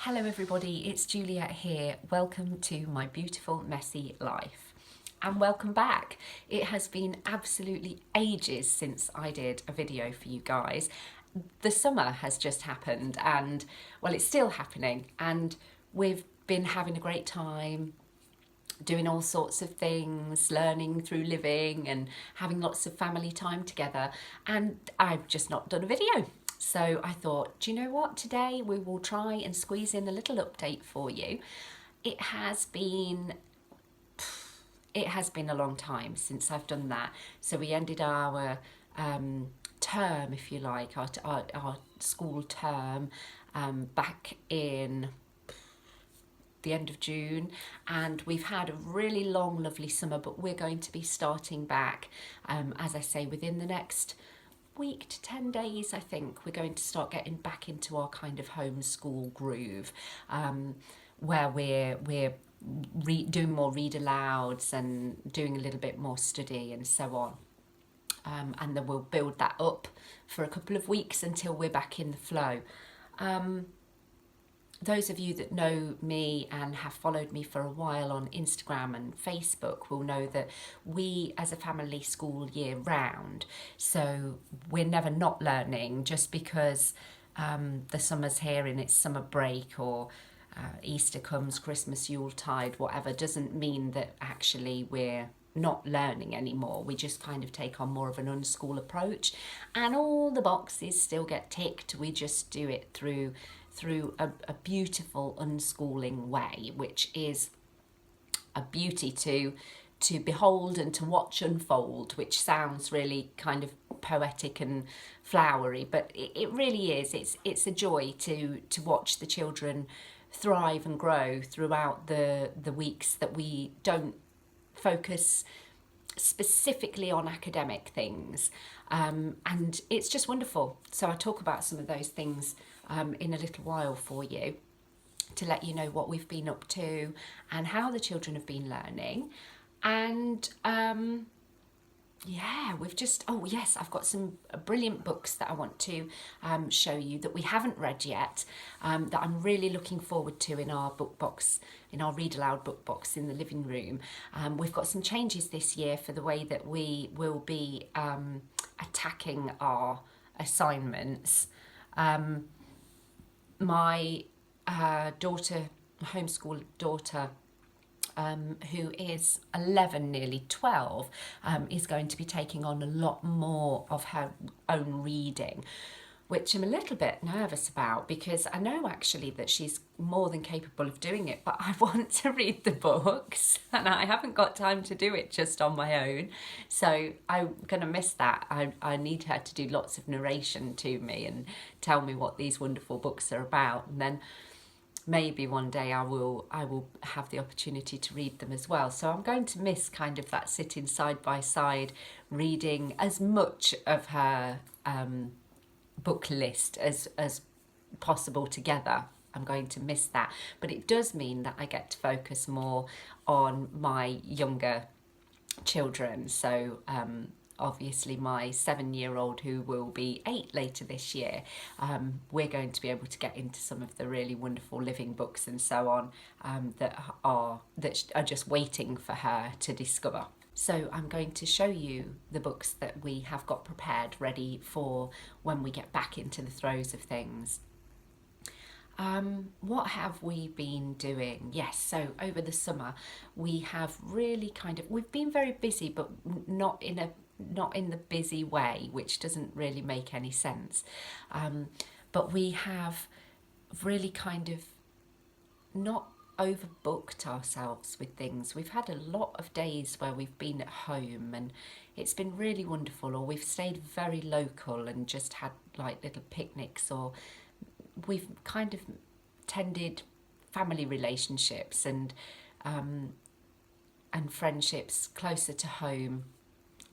Hello everybody, it's Juliet here. Welcome to my beautiful messy life and welcome back. It has been absolutely ages since I did a video for you guys. The summer has just happened and well, it's still happening and we've been having a great time doing all sorts of things, learning through living and having lots of family time together, and I've just not done a video. So I thought, do you know what? Today we will try and squeeze in a little update for you. It has been a long time since I've done that. So we ended our term, if you like, our school term back in the end of June, and we've had a really long, lovely summer, but we're going to be starting back, as I say, within the next week to 10 days, I think, we're going to start getting back into our kind of homeschool groove, where we're doing more read alouds and doing a little bit more study and so on. And then we'll build that up for a couple of weeks until we're back in the flow. Those of you that know me and have followed me for a while on Instagram and Facebook will know that we as a family school year round, so we're never not learning just because the summer's here and it's summer break, or Easter comes, Christmas, Yuletide, whatever, doesn't mean that actually we're not learning anymore. We just kind of take on more of an unschool approach, and all the boxes still get ticked. We just do it through a beautiful unschooling way, which is a beauty to behold and to watch unfold, which sounds really kind of poetic and flowery, but it really is. It's a joy to watch the children thrive and grow throughout the weeks that we don't focus specifically on academic things, and it's just wonderful. So I talk about some of those things in a little while for you, to let you know what we've been up to and how the children have been learning. And yeah, we've just, oh yes, I've got some brilliant books that I want to show you that we haven't read yet, that I'm really looking forward to in our book box, in our read aloud book box in the living room. We've got some changes this year for the way that we will be attacking our assignments. My daughter, homeschool daughter, who is 11, nearly 12, is going to be taking on a lot more of her own reading, which I'm a little bit nervous about, because I know actually that she's more than capable of doing it, but I want to read the books and I haven't got time to do it just on my own. So I'm going to miss that. I need her to do lots of narration to me and tell me what these wonderful books are about, and then maybe one day I will have the opportunity to read them as well. So I'm going to miss kind of that sitting side by side reading as much of her book list as possible together. I'm going to miss that, but it does mean that I get to focus more on my younger children. So obviously my 7-year-old, who will be 8 later this year, we're going to be able to get into some of the really wonderful living books and so on, that are just waiting for her to discover. So I'm going to show you the books that we have got prepared, ready for when we get back into the throes of things. What have we been doing? Yes, so over the summer we have really we've been very busy, but not in the busy way, which doesn't really make any sense. But we have really kind of not overbooked ourselves with things. We've had a lot of days where we've been at home and it's been really wonderful, or we've stayed very local and just had like little picnics, or we've kind of tended family relationships and friendships closer to home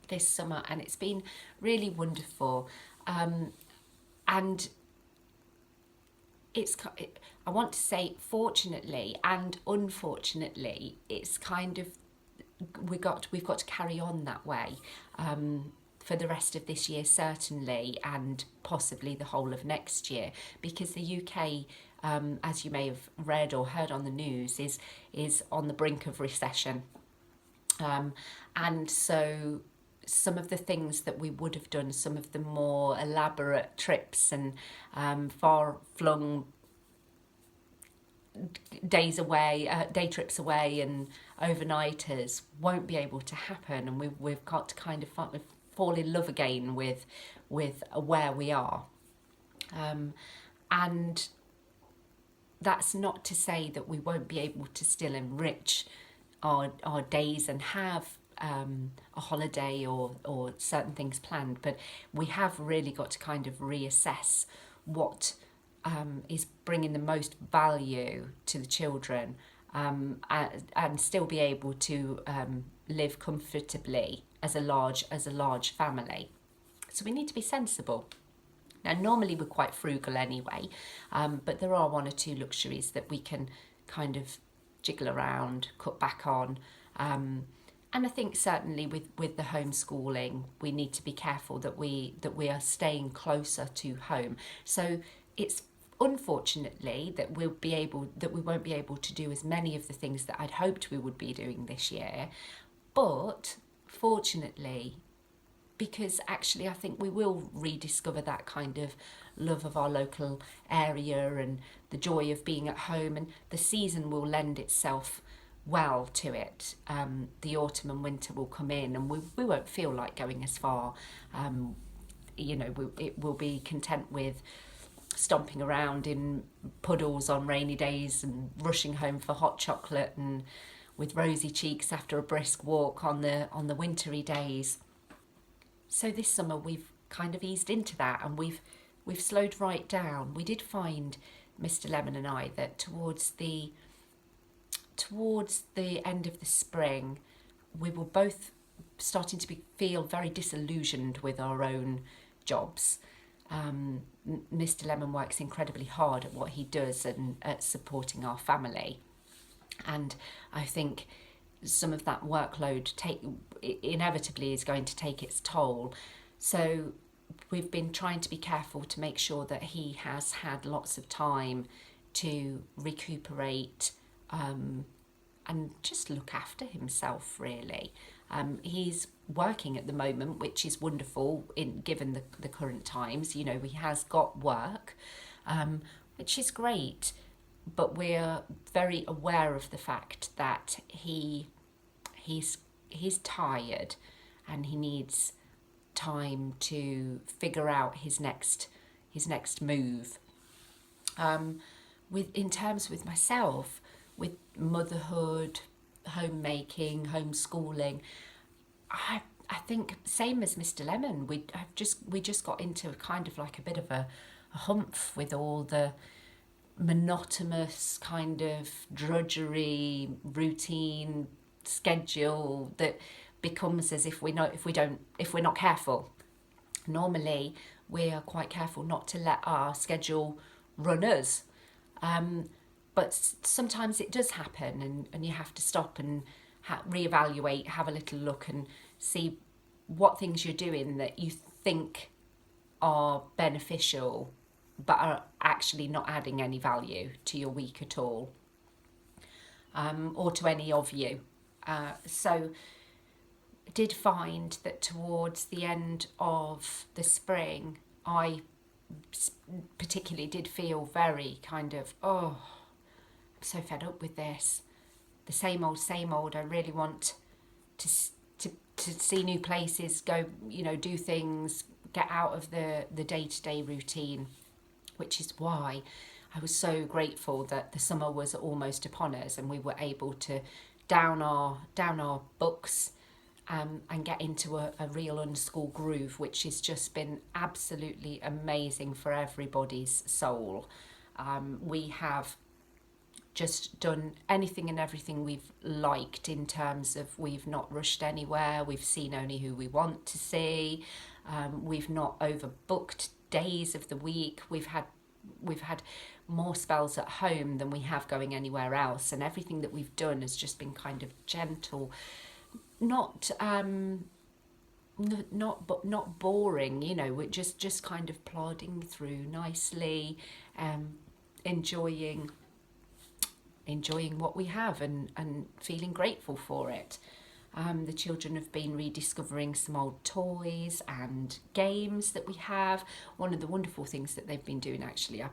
this summer, and it's been really wonderful. And I want to say, fortunately and unfortunately, it's kind of we've got to carry on that way for the rest of this year certainly, and possibly the whole of next year, because the UK as you may have read or heard on the news, is on the brink of recession. And so some of the things that we would have done, some of the more elaborate trips and far-flung day trips away and overnighters won't be able to happen, and we've got to kind of fall in love again with where we are. And that's not to say that we won't be able to still enrich our days and have a holiday or certain things planned, but we have really got to kind of reassess what is bringing the most value to the children, and still be able to live comfortably as a large family. So we need to be sensible. Now, normally we're quite frugal anyway, but there are one or two luxuries that we can kind of jiggle around, cut back on. And I think certainly with the homeschooling, we need to be careful that we are staying closer to home. So it's unfortunately that we won't be able to do as many of the things that I'd hoped we would be doing this year. But fortunately, because actually I think we will rediscover that kind of love of our local area and the joy of being at home, and the season will lend itself well to it. The autumn and winter will come in, and we won't feel like going as far. It will be content with stomping around in puddles on rainy days and rushing home for hot chocolate, and with rosy cheeks after a brisk walk on the wintry days. So this summer we've kind of eased into that, and we've slowed right down. We did find, Mr. Lemon and I, that towards the end of the spring, we were both starting to feel very disillusioned with our own jobs. Mr. Lemon works incredibly hard at what he does and at supporting our family, and I think some of that workload inevitably is going to take its toll. So we've been trying to be careful to make sure that he has had lots of time to recuperate and just look after himself, really. He's working at the moment, which is wonderful given the current times. He has got work, which is great, but we're very aware of the fact that he's tired and he needs time to figure out his next move. In terms with myself, with motherhood, homemaking, homeschooling, I think same as Mr. Lemon, we just got into kind of like a bit of a humph with all the monotonous kind of drudgery, routine schedule that becomes as if we're not careful. Normally we are quite careful not to let our schedule run us, but sometimes it does happen, and you have to stop and reevaluate, have a little look and see what things you're doing that you think are beneficial but are actually not adding any value to your week at all, or to any of you. So I did find that towards the end of the spring, I particularly did feel very kind of, I'm so fed up with this. The same old. I really want to see new places, go, do things, get out of the day-to-day routine, which is why I was so grateful that the summer was almost upon us and we were able to down our books and get into a real Unschool groove, which has just been absolutely amazing for everybody's soul. We have just done anything and everything we've liked in terms of we've not rushed anywhere, we've seen only who we want to see, we've not overbooked days of the week, we've had more spells at home than we have going anywhere else, and everything that we've done has just been kind of gentle, not boring, we're just kind of plodding through nicely, enjoying what we have and feeling grateful for it. The children have been rediscovering some old toys and games that we have. One of the wonderful things that they've been doing, actually, I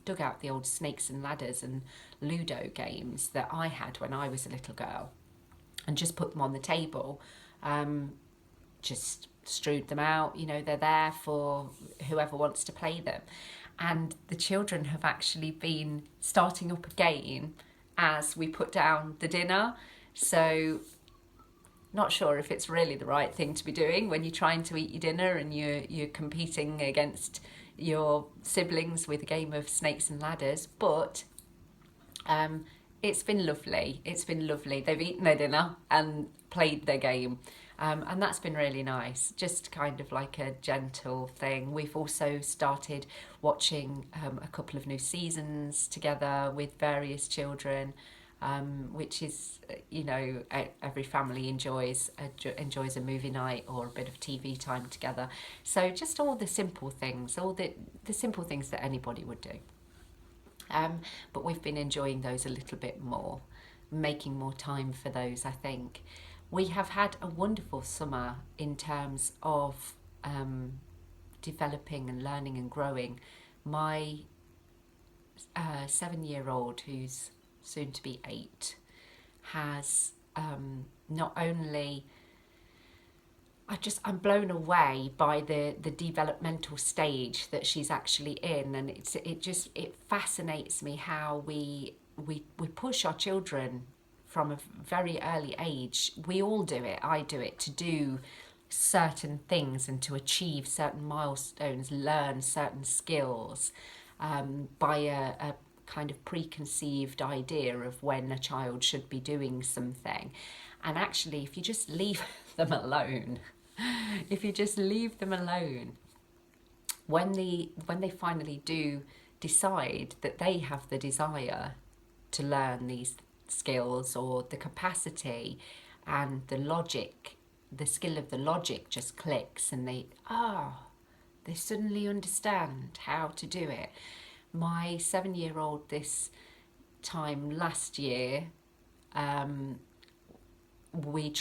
dug out the old snakes and ladders and Ludo games that I had when I was a little girl and just put them on the table. Just strewed them out, they're there for whoever wants to play them. And the children have actually been starting up again as we put down the dinner. So not sure if it's really the right thing to be doing when you're trying to eat your dinner and you're competing against your siblings with a game of snakes and ladders, but it's been lovely. They've eaten their dinner and played their game. And that's been really nice, just kind of like a gentle thing. We've also started watching a couple of new seasons together with various children, which is, every family enjoys a movie night or a bit of TV time together. So just all the simple things, all the simple things that anybody would do. But we've been enjoying those a little bit more, making more time for those, I think. We have had a wonderful summer in terms of developing and learning and growing. My 7-year-old, who's soon to be 8, has not only... I'm blown away by the developmental stage that she's actually in, and it fascinates me how we push our children from a very early age. We all do it, I do it, to do certain things and to achieve certain milestones, learn certain skills by a kind of preconceived idea of when a child should be doing something. And actually, if you just leave them alone, when they finally do decide that they have the desire to learn these skills or the capacity and the logic, the skill of the logic just clicks and they suddenly understand how to do it. My 7-year-old this time last year, we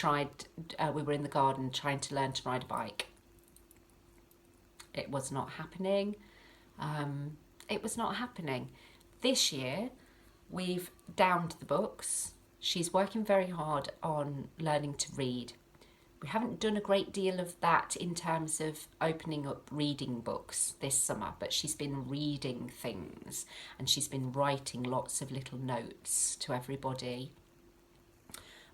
were in the garden trying to learn to ride a bike. It was not happening. This year, we've downed the books. She's working very hard on learning to read. We haven't done a great deal of that in terms of opening up reading books this summer, but she's been reading things and she's been writing lots of little notes to everybody,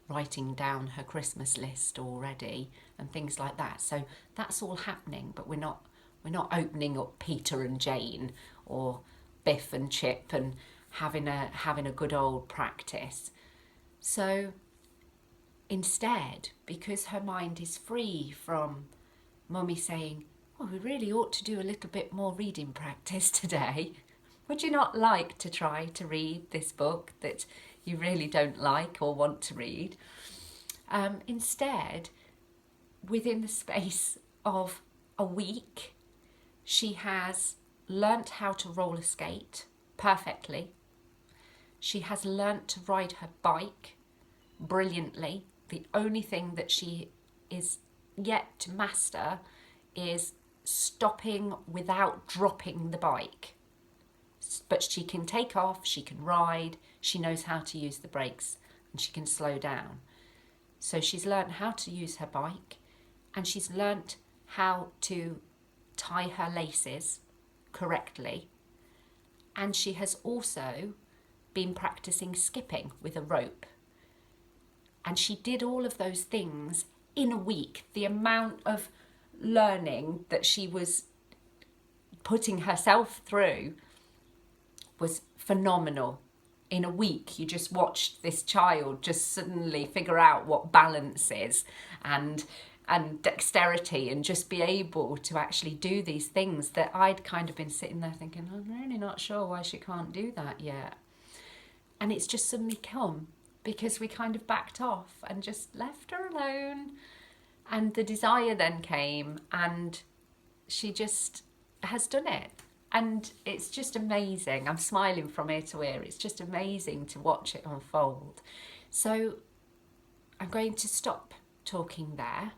writing down her Christmas list already and things like that. So that's all happening, but we're not opening up Peter and Jane or Biff and Chip and having a good old practice. So instead, because her mind is free from Mummy saying, "Oh, we really ought to do a little bit more reading practice today. Would you not like to try to read this book that you really don't like or want to read?" Instead, within the space of a week, she has learnt how to roller skate perfectly. She has learnt to ride her bike brilliantly. The only thing that she is yet to master is stopping without dropping the bike. But she can take off, she can ride, she knows how to use the brakes, and she can slow down. So she's learnt how to use her bike, and she's learnt how to tie her laces correctly. And she has also been practicing skipping with a rope. And she did all of those things in a week. The amount of learning that she was putting herself through was phenomenal. In a week, you just watched this child just suddenly figure out what balance is and dexterity, and just be able to actually do these things that I'd kind of been sitting there thinking, I'm really not sure why she can't do that yet. And it's just suddenly come because we kind of backed off and just left her alone. And the desire then came, and she just has done it. And it's just amazing. I'm smiling from ear to ear. It's just amazing to watch it unfold. So I'm going to stop talking there,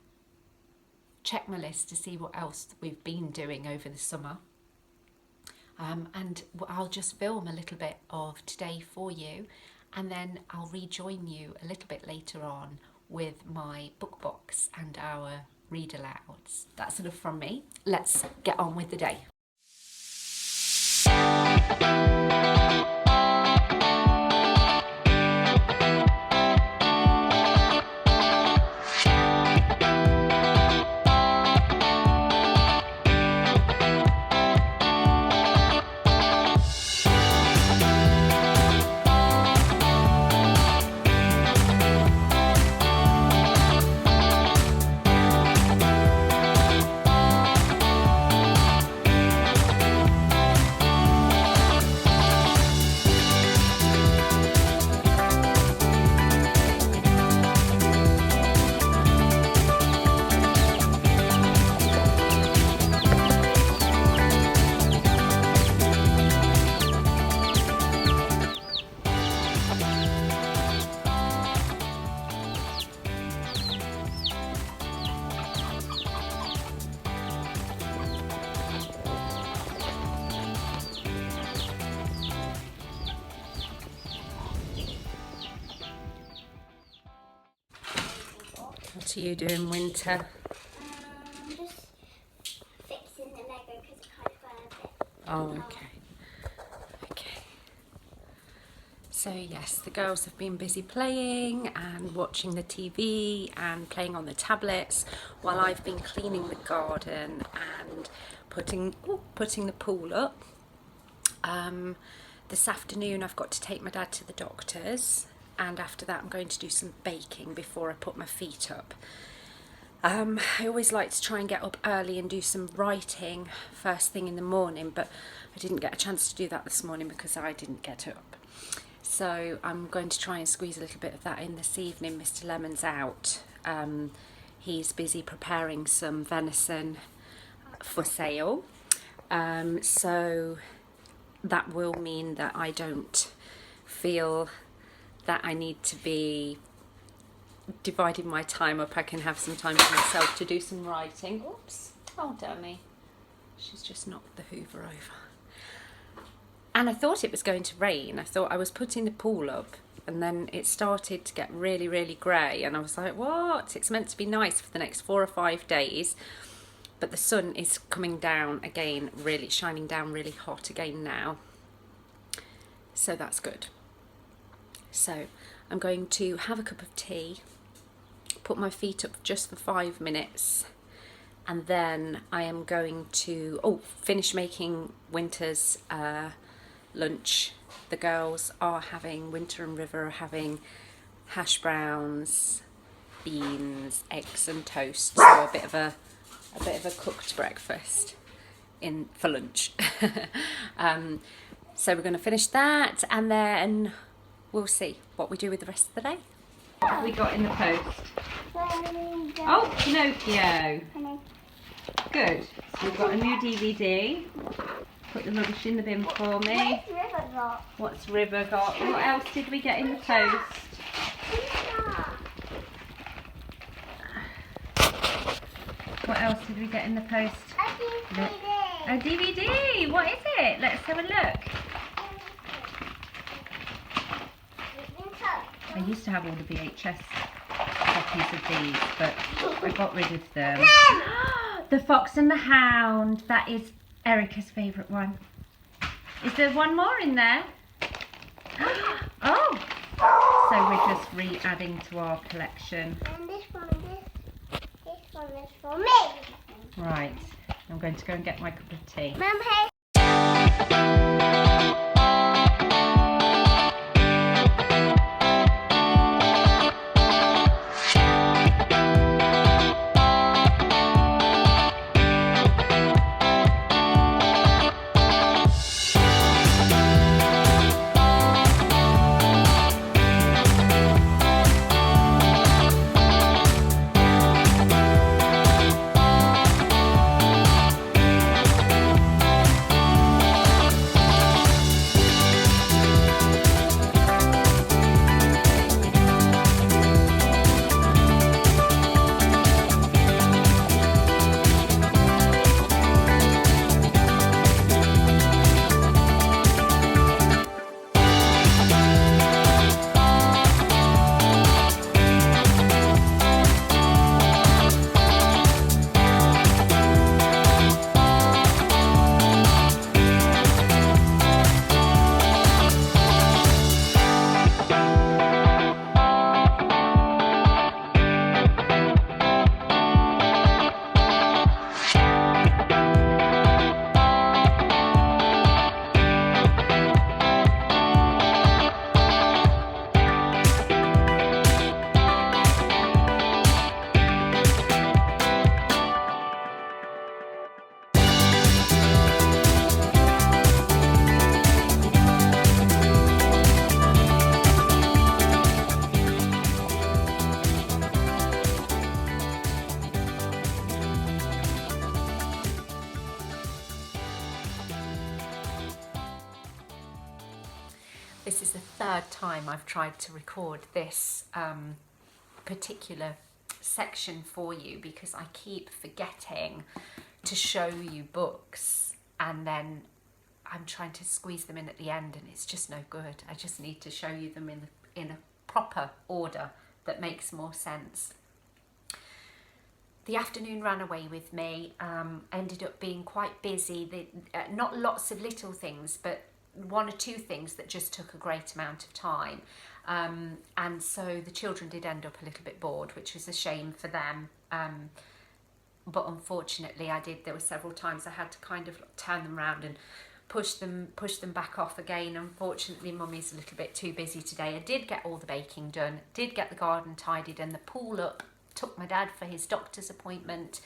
check my list to see what else we've been doing over the summer. And I'll just film a little bit of today for you, and then I'll rejoin you a little bit later on with my book box and our read alouds. That's enough from me. Let's get on with the day. What are you doing, Winter? Just fixing the Lego because it kind of fell a bit. Oh, okay. Okay. So yes, the girls have been busy playing and watching the TV and playing on the tablets while I've been cleaning the garden and putting the pool up. This afternoon I've got to take my dad to the doctor's, and after that I'm going to do some baking before I put my feet up. I always like to try and get up early and do some writing first thing in the morning, but I didn't get a chance to do that this morning because I didn't get up. So I'm going to try and squeeze a little bit of that in this evening. Mr. Lemon's out. He's busy preparing some venison for sale. So that will mean that I don't feel that I need to be dividing my time up. I can have some time for myself to do some writing. Oops, oh dummy. She's just knocked the Hoover over. And I thought it was going to rain. I thought I was putting the pool up and then it started to get really, really grey, and I was like, what? It's meant to be nice for the next 4 or 5 days. But the sun is coming down again, really shining down really hot again now. So that's good. So I'm going to have a cup of tea, put my feet up just for 5 minutes, and then I am going to finish making Winter's lunch. The girls are having, Winter and River are having hash browns, beans, eggs and toast, so a bit of a cooked breakfast for lunch. So we're going to finish that and then we'll see what we do with the rest of the day. What have we got in the post? Oh, Pinocchio. Good. So we've got a new DVD. Put the rubbish in the bin for me. What's River got? What else did we get in the post? What else did we get in the post? A DVD. What is it? Let's have a look. I used to have all the VHS copies of these, but I got rid of them. The Fox and the Hound. That is Erica's favourite one. Is there one more in there? Oh! So we're just re-adding to our collection. And this one is for me. Right. I'm going to go and get my cup of tea. Mum, hey. This is the third time I've tried to record this particular section for you because I keep forgetting to show you books, and then I'm trying to squeeze them in at the end and it's just no good. I just need to show you them in a proper order that makes more sense. The afternoon ran away with me, ended up being quite busy. Not lots of little things, but one or two things that just took a great amount of time. And so the children did end up a little bit bored, which was a shame for them. But unfortunately there were several times I had to kind of turn them around and push them back off again. Unfortunately, Mummy's a little bit too busy today. I did get all the baking done, did get the garden tidied and the pool up, took my dad for his doctor's appointment.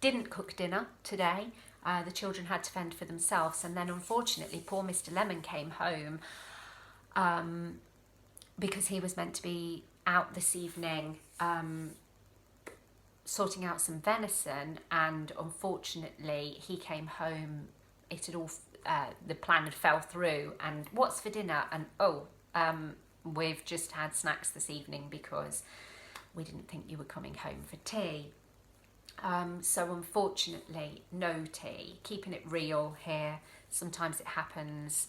Didn't cook dinner today. The children had to fend for themselves, and then unfortunately poor Mr. Lemon came home because he was meant to be out this evening sorting out some venison, and unfortunately he came home, it had all the plan had fell through, and what's for dinner? And we've just had snacks this evening because we didn't think you were coming home for tea. So unfortunately no tea, keeping it real here. Sometimes it happens.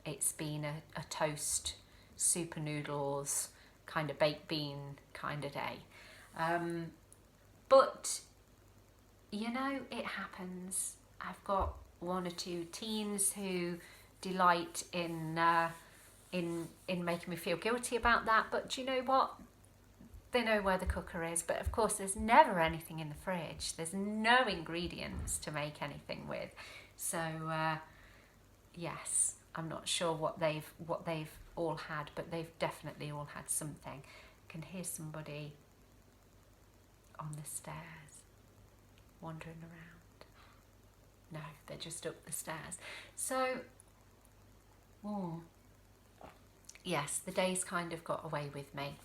It's been a toast, super noodles, kind of baked bean kind of day. But you know, it happens. I've got one or two teens who delight in making me feel guilty about that, but do you know what? They know where the cooker is, but of course there's never anything in the fridge. There's no ingredients to make anything with. So yes, I'm not sure what they've all had, but they've definitely all had something. I can hear somebody on the stairs wandering around. No, they're just up the stairs. So yes, the day's kind of got away with me.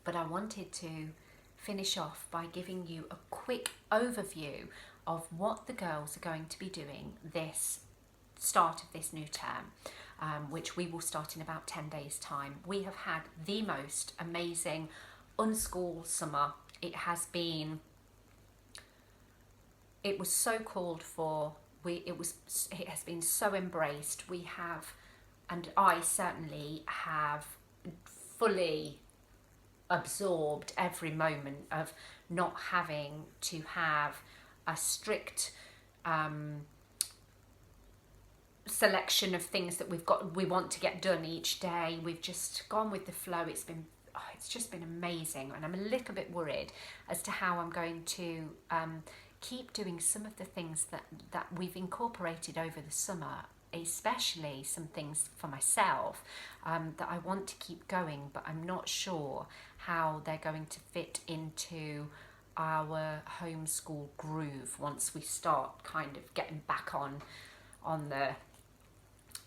But I wanted to finish off by giving you a quick overview of what the girls are going to be doing this start of this new term, which we will start in about 10 days' time. We have had the most amazing Unschool summer. It was so called for. It has been so embraced. We have, and I certainly have fully absorbed every moment of not having to have a strict selection of things that we want to get done each day. We've just gone with the flow. It's just been amazing, and I'm a little bit worried as to how I'm going to keep doing some of the things that we've incorporated over the summer, especially some things for myself that I want to keep going, but I'm not sure how they're going to fit into our homeschool groove once we start kind of getting back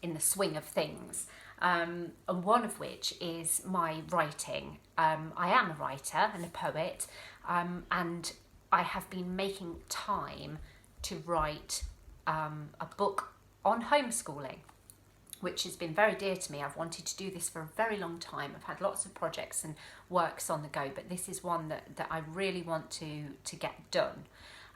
in the swing of things. And one of which is my writing. I am a writer and a poet, and I have been making time to write a book on homeschooling, which has been very dear to me. I've wanted to do this for a very long time. I've had lots of projects and works on the go, but this is one that I really want to get done.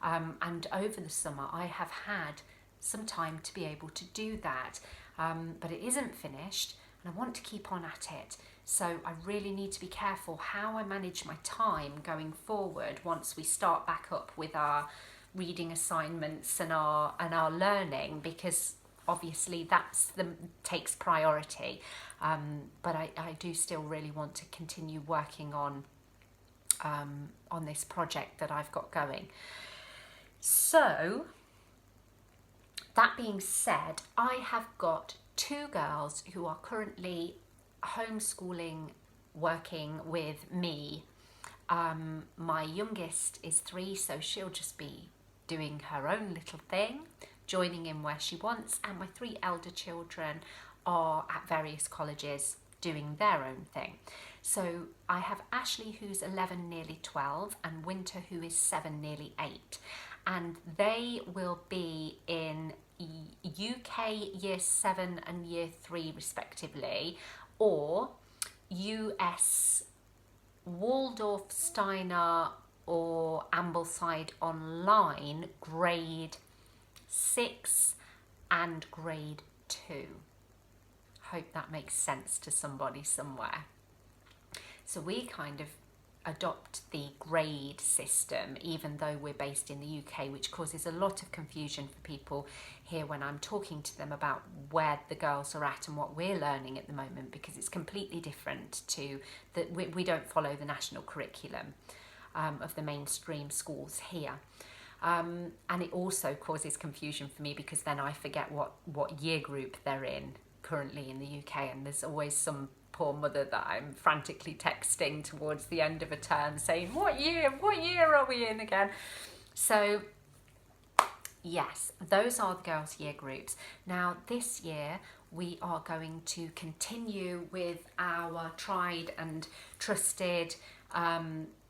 And over the summer, I have had some time to be able to do that, but it isn't finished, and I want to keep on at it. So I really need to be careful how I manage my time going forward once we start back up with our reading assignments and our learning, because obviously takes priority. But I do still really want to continue working on this project that I've got going. So that being said, I have got two girls who are currently homeschooling, working with me. My youngest is 3, so she'll just be doing her own little thing, joining in where she wants, and my 3 elder children are at various colleges doing their own thing. So I have Ashley, who's 11, nearly 12, and Winter, who is 7, nearly 8, and they will be in UK UK Year 7 and Year 3 respectively, or US Waldorf, Steiner or Ambleside Online Grade 6 and Grade 2. Hope that makes sense to somebody somewhere. So we kind of adopt the grade system, even though we're based in the UK, which causes a lot of confusion for people here when I'm talking to them about where the girls are at and what we're learning at the moment, because it's completely different to that. We don't follow the national curriculum of the mainstream schools here. And it also causes confusion for me because then I forget what year group they're in currently in the UK, and there's always some poor mother that I'm frantically texting towards the end of a term saying, what year are we in again? So yes, those are the girls' year groups. Now this year we are going to continue with our tried and trusted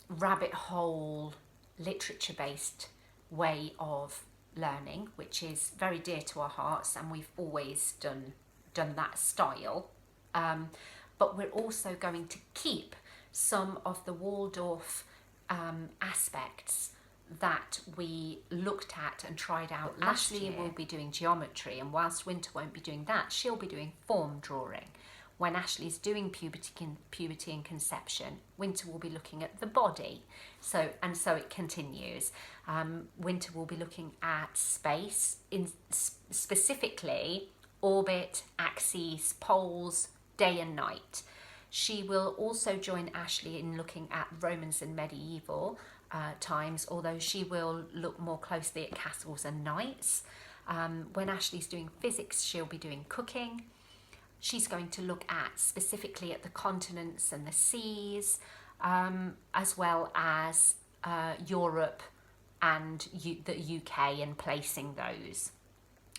rabbit hole literature based way of learning, which is very dear to our hearts, and we've always done that style. But we're also going to keep some of the Waldorf aspects that we looked at and tried out last year. Ashley will be doing geometry, and whilst Winter won't be doing that, she'll be doing form drawing. When Ashley's doing puberty and conception, Winter will be looking at the body. So it continues. Winter will be looking at space, specifically orbit, axes, poles, day and night. She will also join Ashley in looking at Romans and medieval times, although she will look more closely at castles and knights. When Ashley's doing physics, she'll be doing cooking. She's going to look at specifically at the continents and the seas, as well as Europe and the UK and placing those.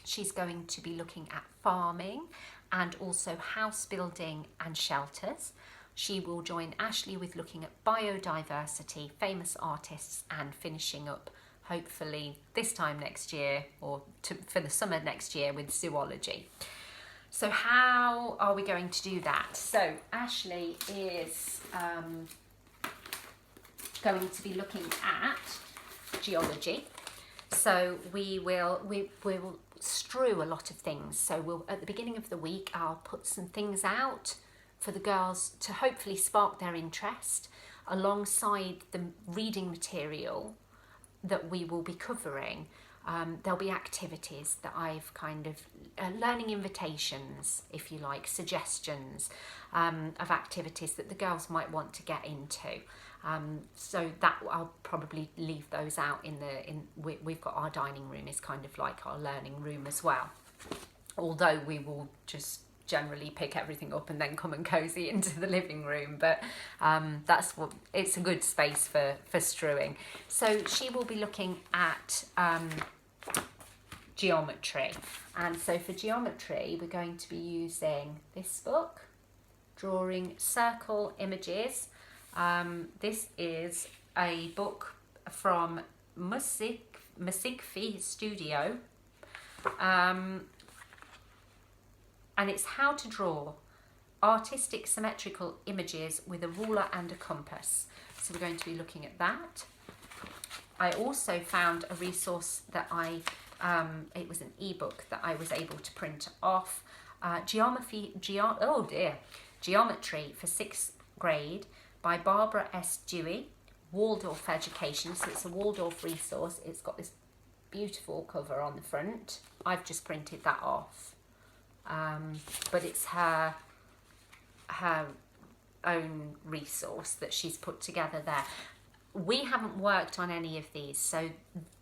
She's going to be looking at farming and also house building and shelters. She will join Ashley with looking at biodiversity, famous artists, and finishing up hopefully this time next year or for the summer next year with zoology. So how are we going to do that? So Ashley is going to be looking at geology. So we will strew a lot of things. So at the beginning of the week, I'll put some things out for the girls to hopefully spark their interest alongside the reading material that we will be covering. There'll be activities that I've kind of, learning invitations, if you like, suggestions of activities that the girls might want to get into. So that I'll probably leave those out we've got our dining room is kind of like our learning room as well. Although we will just generally pick everything up and then come and cozy into the living room, but it's a good space for strewing. So she will be looking at geometry, and so for geometry we're going to be using this book, Drawing Circle Images. This is a book from Musikfi Studio, and it's how to draw artistic symmetrical images with a ruler and a compass. So we're going to be looking at that. I also found a resource that it was an ebook that I was able to print off, Geometry for 6th grade by Barbara S. Dewey, Waldorf Education. So it's a Waldorf resource. It's got this beautiful cover on the front. I've just printed that off. But it's her own resource that she's put together there. We haven't worked on any of these, so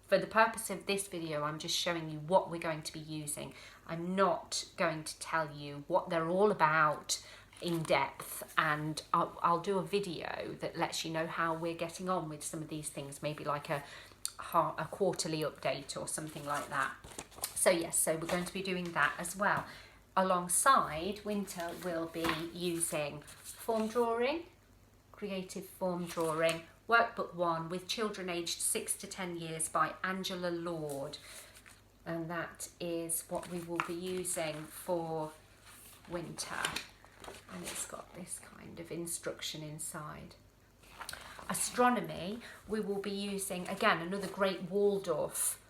for the purpose of this video, I'm just showing you what we're going to be using. I'm not going to tell you what they're all about in depth, and I'll do a video that lets you know how we're getting on with some of these things, maybe like a quarterly update or something like that. So yes, so we're going to be doing that as well. Alongside, Winter will be using form drawing, creative form drawing, workbook 1 with children aged 6 to 10 years by Angela Lord. and that is what we will be using for winter. And it's got this kind of instruction inside. Astronomy, we will be using, again, another great Waldorf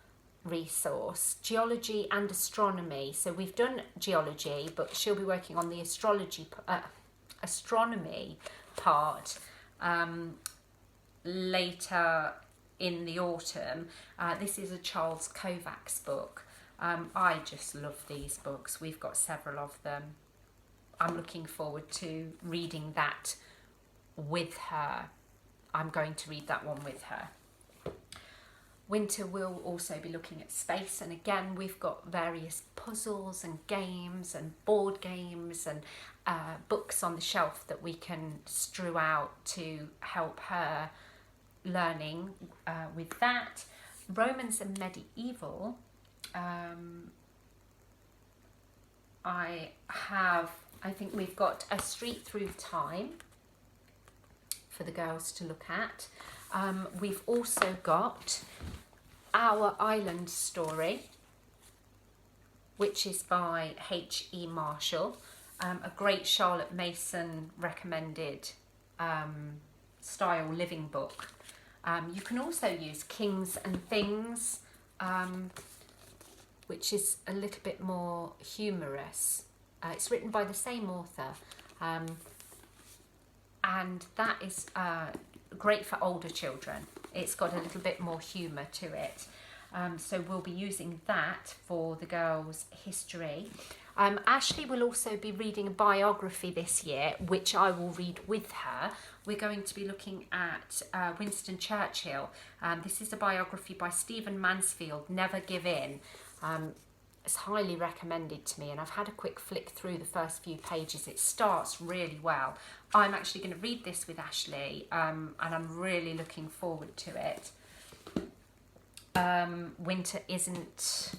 resource, geology and astronomy. So we've done geology, but she'll be working on the astronomy part later in the autumn. This is a Charles Kovacs book. I just love these books. We've got several of them. I'm looking forward to reading that with her. I'm going to read that one with her. Winter will also be looking at space, and again we've got various puzzles and games and board games and books on the shelf that we can strew out to help her learning with that. Romans and medieval, I think we've got A Street Through Time for the girls to look at. We've also got Our Island Story, which is by H.E. Marshall, a great Charlotte Mason recommended style living book. You can also use Kings and Things, which is a little bit more humorous. It's written by the same author, and that is great for older children. It's got a little bit more humour to it. So we'll be using that for the girls' history. Ashley will also be reading a biography this year, which I will read with her. We're going to be looking at Winston Churchill. This is a biography by Stephen Mansfield, Never Give In. It's highly recommended to me, and I've had a quick flick through the first few pages. It starts really well. I'm actually going to read this with Ashley, and I'm really looking forward to it. Winter isn't,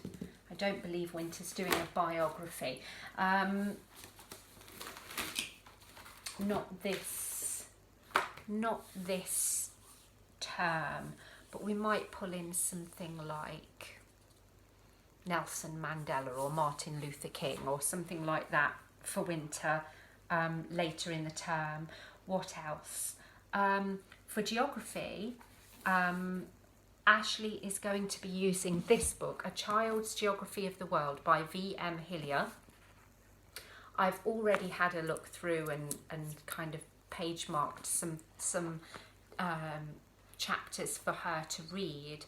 I don't believe Winter's doing a biography. Not this term, but we might pull in something like Nelson Mandela or Martin Luther King or something like that for winter later in the term. What else? For geography, Ashley is going to be using this book, A Child's Geography of the World by V.M. Hillier. I've already had a look through and kind of page marked some chapters for her to read.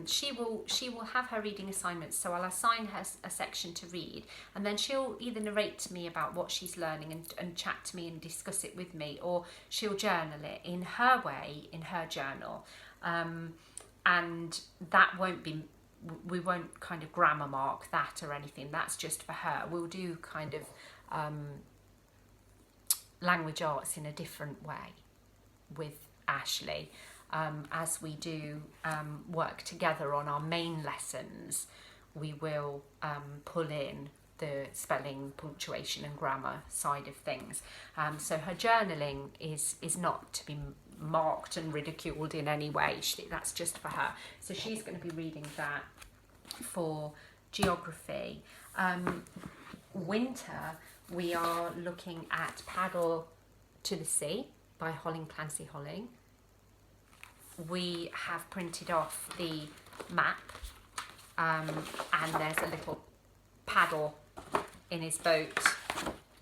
She will have her reading assignments, so I'll assign her a section to read, and then she'll either narrate to me about what she's learning and chat to me and discuss it with me, or she'll journal it in her way, in her journal. And that won't be, we won't kind of grammar mark that or anything. That's just for her. We'll do kind of language arts in a different way with Ashley. As we do work together on our main lessons, we will pull in the spelling, punctuation and grammar side of things. So her journaling is not to be marked and ridiculed in any way. That's just for her. So she's going to be reading that for geography. Winter, we are looking at Paddle to the Sea by Holling Clancy Holling. We have printed off the map, and there's a little paddle in his boat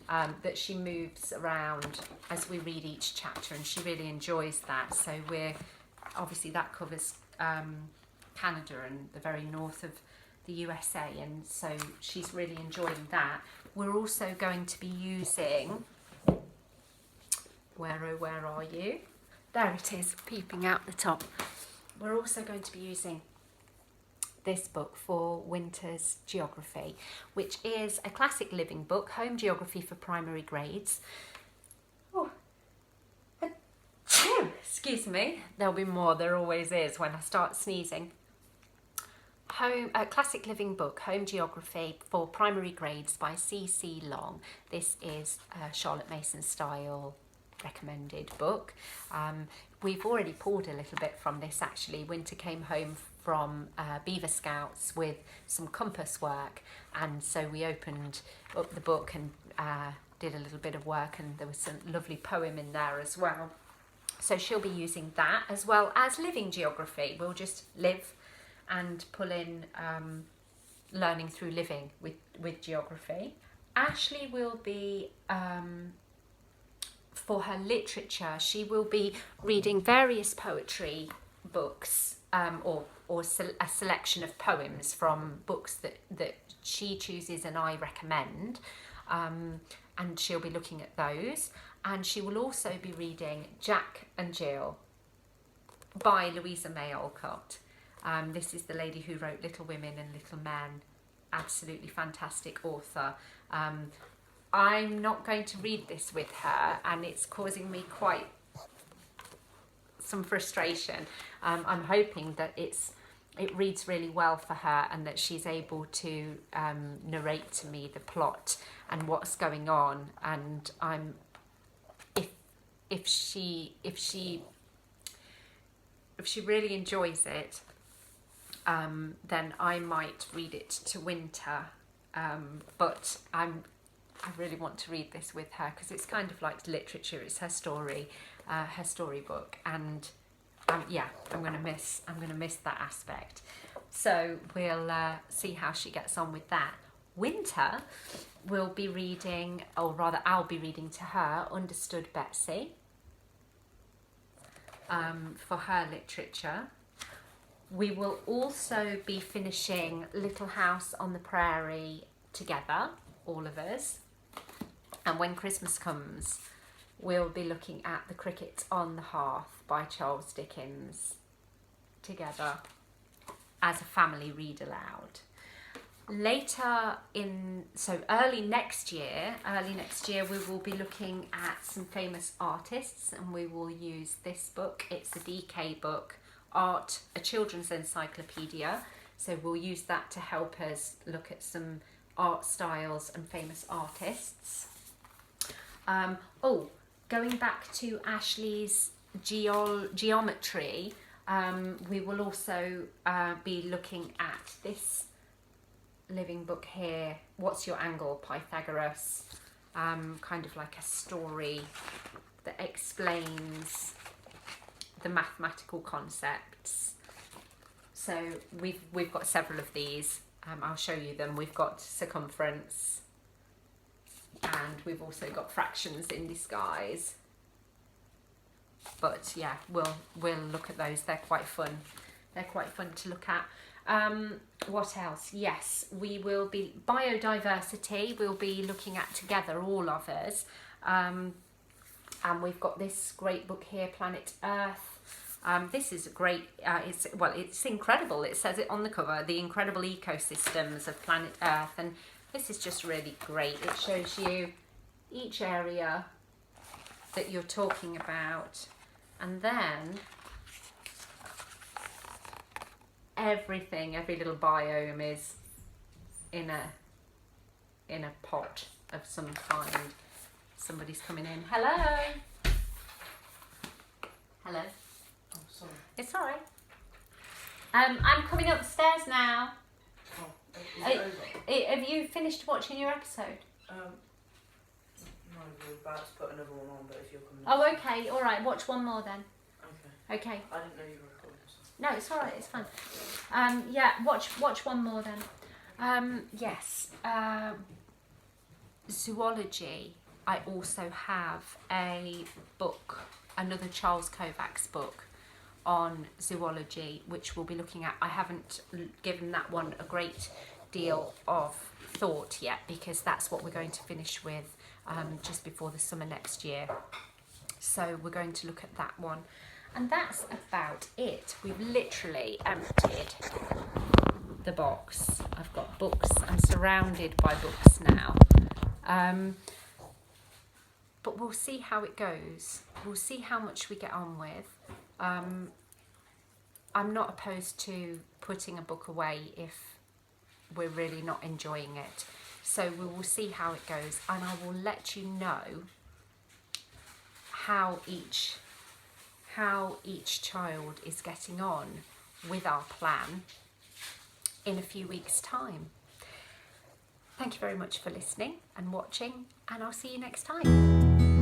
that she moves around as we read each chapter, and she really enjoys that. So we're obviously, that covers Canada and the very north of the USA, and so she's really enjoying that. We're also going to be using, where are you? There it is, peeping out the top. We're also going to be using this book for winter's geography, which is a classic living book, Home Geography for Primary Grades. Oh, excuse me, there'll be more, there always is when I start sneezing. Classic living book, Home Geography for Primary Grades by C.C. Long. This is a Charlotte Mason style recommended book. We've already pulled a little bit from this actually. Winter came home from Beaver Scouts with some compass work, and so we opened up the book and did a little bit of work, and there was some lovely poem in there as well. So she'll be using that as well as living geography. We'll just live and pull in learning through living with geography. Ashley will be, for her literature, she will be reading various poetry books or a selection of poems from books that she chooses and I recommend, and she'll be looking at those. And she will also be reading Jack and Jill by Louisa May Alcott. This is the lady who wrote Little Women and Little Men. Absolutely fantastic author. I'm not going to read this with her, and it's causing me quite some frustration. I'm hoping that it reads really well for her, and that she's able to narrate to me the plot and what's going on. And if she really enjoys it, then I might read it to Winter. But I really want to read this with her because it's kind of like literature. It's her storybook, and yeah, I'm gonna miss that aspect. So we'll see how she gets on with that. Winter will be reading, or rather I'll be reading to her, Understood Betsy, for her literature. We will also be finishing Little House on the Prairie together, all of us. And when Christmas comes, we'll be looking at The Cricket on the Hearth by Charles Dickens together as a family read aloud. Early next year, we will be looking at some famous artists, and we will use this book. It's a DK book, Art, a Children's Encyclopedia. So we'll use that to help us look at some art styles and famous artists. Going back to Ashley's geometry, we will also be looking at this living book here, What's Your Angle, Pythagoras, kind of like a story that explains the mathematical concepts. So we've got several of these. I'll show you them. We've got circumference, and we've also got fractions in disguise. But yeah, we'll look at those. They're quite fun. They're quite fun to look at. What else? Yes, we will be biodiversity. We'll be looking at together, all of us. And we've got this great book here, Planet Earth. This is a great. It's incredible. It says it on the cover, the incredible ecosystems of planet Earth, and this is just really great. It shows you each area that you're talking about, and then every little biome is in a pot of some kind. Somebody's coming in. Hello. Hello. Oh, sorry. It's all right. I'm coming upstairs now. Oh, is it over? Have you finished watching your episode? No, we're about to put another one on, but if you're coming Oh, okay. All right. Watch one more then. Okay. Okay. I didn't know you were recording. So. No, it's all right. It's fine. Yeah. Watch one more then. Yes. Zoology. I also have a book, another Charles Kovacs book on zoology, which we'll be looking at. I haven't given that one a great deal of thought yet, because that's what we're going to finish with just before the summer next year. So we're going to look at that one. And that's about it. We've literally emptied the box. I've got books. I'm surrounded by books now. But we'll see how it goes. We'll see how much we get on with. I'm not opposed to putting a book away if we're really not enjoying it. So we will see how it goes, and I will let you know how each child is getting on with our plan in a few weeks' time. Thank you very much for listening and watching, and I'll see you next time.